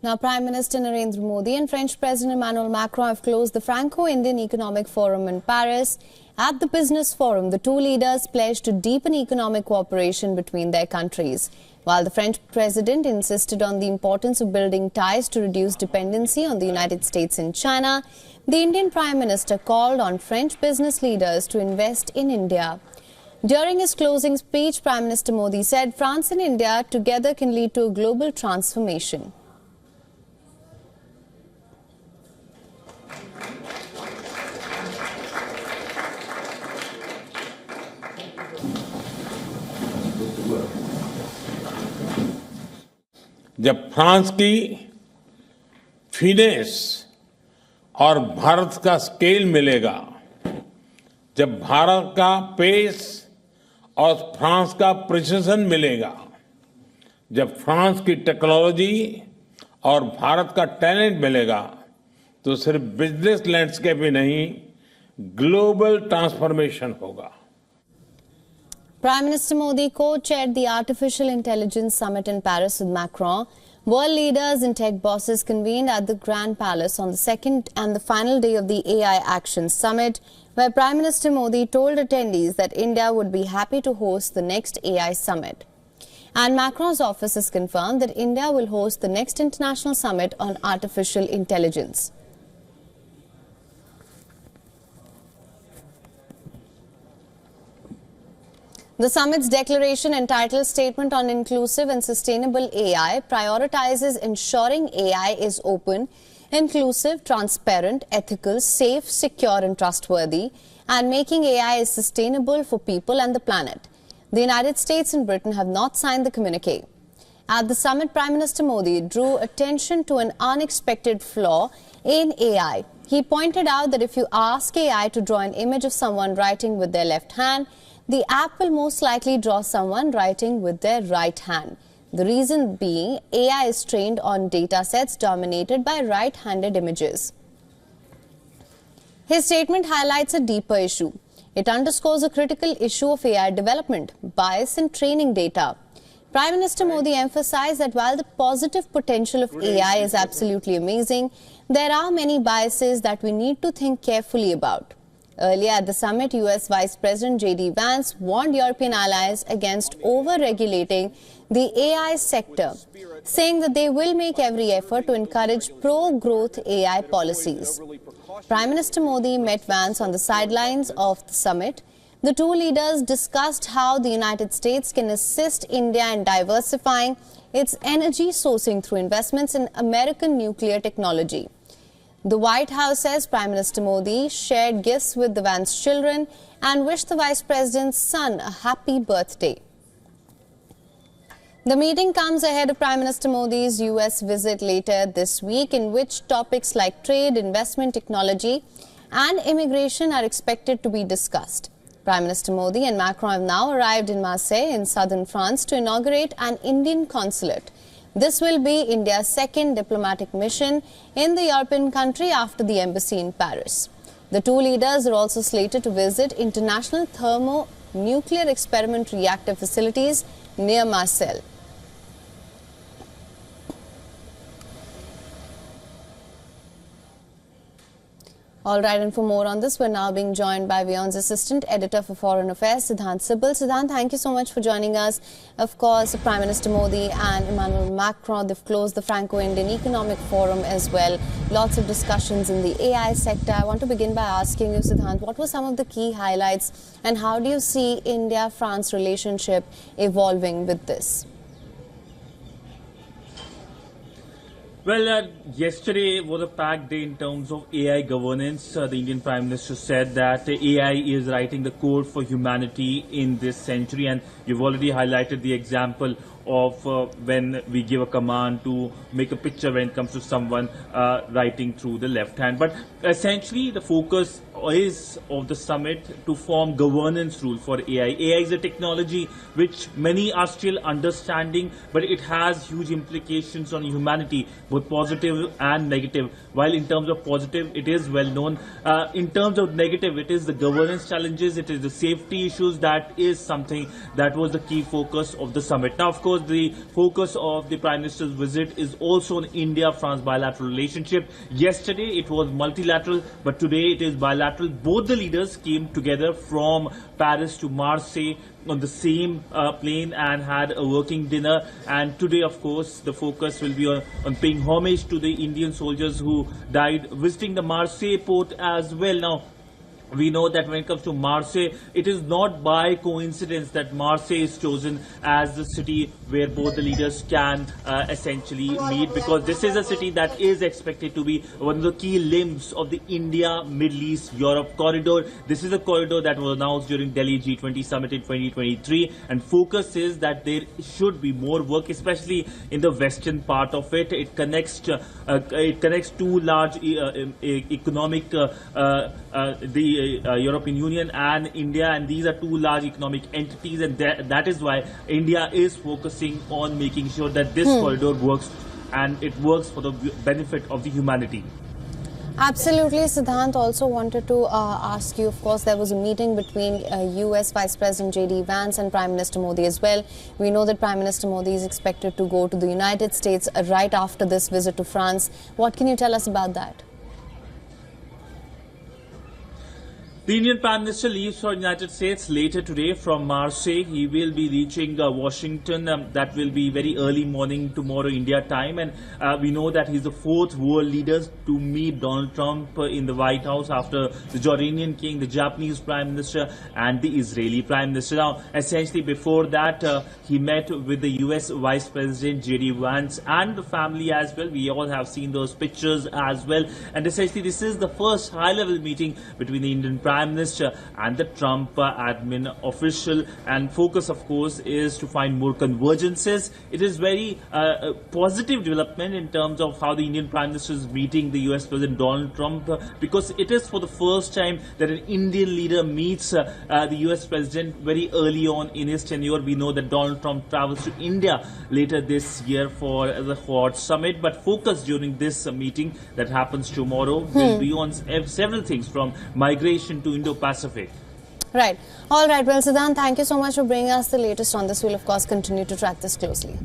Now, Prime Minister Narendra Modi and French President Emmanuel Macron have closed the Franco-Indian Economic Forum in Paris. At the business forum, the two leaders pledged to deepen economic cooperation between their countries. While the French president insisted on the importance of building ties to reduce dependency on the United States and China, the Indian Prime Minister called on French business leaders to invest in India. During his closing speech, Prime Minister Modi said France and India together can lead to a global transformation. जब France की finesse और भारत का scale मिलेगा, जब भारत का pace और France का precision मिलेगा, जब फ्रांस की टेक्नोलॉजी और भारत का टैलेंट मिलेगा, तो सिर्फ बिजनेस लैंडस्केप ही नहीं, ग्लोबल ट्रांसफॉर्मेशन होगा. Prime Minister Modi co-chaired the Artificial Intelligence Summit in Paris with Macron. World leaders and tech bosses convened at the Grand Palace on the second and the final day of the AI Action Summit, where Prime Minister Modi told attendees that India would be happy to host the next AI Summit. And Macron's office has confirmed that India will host the next international summit on artificial intelligence. The summit's declaration, entitled Statement on Inclusive and Sustainable AI, prioritizes ensuring AI is open, inclusive, transparent, ethical, safe, secure and trustworthy, and making AI sustainable for people and the planet. The United States and Britain have not signed the communique. At the summit, Prime Minister Modi drew attention to an unexpected flaw in AI. He pointed out that if you ask AI to draw an image of someone writing with their left hand, the app will most likely draw someone writing with their right hand. The reason being, AI is trained on data sets dominated by right-handed images. His statement highlights a deeper issue. It underscores a critical issue of AI development, bias in training data. Prime Minister Modi emphasized that while the positive potential of AI is absolutely amazing, there are many biases that we need to think carefully about. Earlier at the summit, US Vice President JD Vance warned European allies against over-regulating the AI sector, saying that they will make every effort to encourage pro-growth AI policies. Prime Minister Modi met Vance on the sidelines of the summit. The two leaders discussed how the United States can assist India in diversifying its energy sourcing through investments in American nuclear technology. The White House says Prime Minister Modi shared gifts with the Vance children and wished the Vice President's son a happy birthday. The meeting comes ahead of Prime Minister Modi's US visit later this week, in which topics like trade, investment, technology and immigration are expected to be discussed. Prime Minister Modi and Macron have now arrived in Marseille in southern France to inaugurate an Indian consulate. This will be India's second diplomatic mission in the European country after the embassy in Paris. The two leaders are also slated to visit international thermonuclear experiment reactor facilities near Marseille. All right, and for more on this, we're now being joined by WION's Assistant Editor for Foreign Affairs, Siddhant Sibal. Siddhant, thank you so much for joining us. Of course, Prime Minister Modi and Emmanuel Macron, they've closed the Franco-Indian Economic Forum as well. Lots of discussions in the AI sector. I want to begin by asking you, Siddhant, what were some of the key highlights and how do you see India-France relationship evolving with this? Well, yesterday was a packed day in terms of AI governance. The Indian Prime Minister said that AI is writing the code for humanity in this century, and you've already highlighted the example of when we give a command to make a picture when it comes to someone writing through the left hand. But essentially the focus is of the summit to form governance rules for AI. AI is a technology which many are still understanding, but it has huge implications on humanity, both positive and negative. While in terms of positive, it is well known. In terms of negative, it is the governance challenges, it is the safety issues. That is something that was the key focus of the summit. Now, of course, course, the focus of the Prime Minister's visit is also on India-France bilateral relationship. Yesterday it was multilateral, but today it is bilateral. Both the leaders came together from Paris to Marseille on the same plane and had a working dinner. And today, of course, the focus will be on paying homage to the Indian soldiers who died, visiting the Marseille port as well. Now, we know that when it comes to Marseille, it is not by coincidence that Marseille is chosen as the city where both the leaders can essentially meet, because this is a city that is expected to be one of the key limbs of the India-Middle East-Europe corridor. This is a corridor that was announced during Delhi G20 summit in 2023, and focus is that there should be more work, especially in the western part of it. It connects two large economic the European Union and India, and these are two large economic entities, and that is why India is focusing on making sure that this corridor works, and it works for the benefit of the humanity. Absolutely. Siddhant, also wanted to ask you, of course, there was a meeting between US Vice President JD Vance and Prime Minister Modi as well. We know that Prime Minister Modi is expected to go to the United States right after this visit to France. What can you tell us about that? The Indian Prime Minister leaves for the United States later today from Marseille. He will be reaching Washington. That will be very early morning tomorrow India time. And we know that he's the fourth world leader to meet Donald Trump in the White House after the Jordanian king, the Japanese Prime Minister and the Israeli Prime Minister. Now, essentially before that, he met with the US Vice President JD Vance and the family as well. We all have seen those pictures as well. And essentially this is the first high-level meeting between the Indian Prime Minister and the Trump admin official, and focus of course is to find more convergences. It is very positive development in terms of how the Indian Prime Minister is meeting the US President Donald Trump, because it is for the first time that an Indian leader meets the US President very early on in his tenure. We know that Donald Trump travels to India later this year for the Quad Summit, but focus during this meeting that happens tomorrow will be on several things from migration to Indo-Pacific. Right. All right. Well, Siddhant, thank you so much for bringing us the latest on this. We'll, of course, continue to track this closely.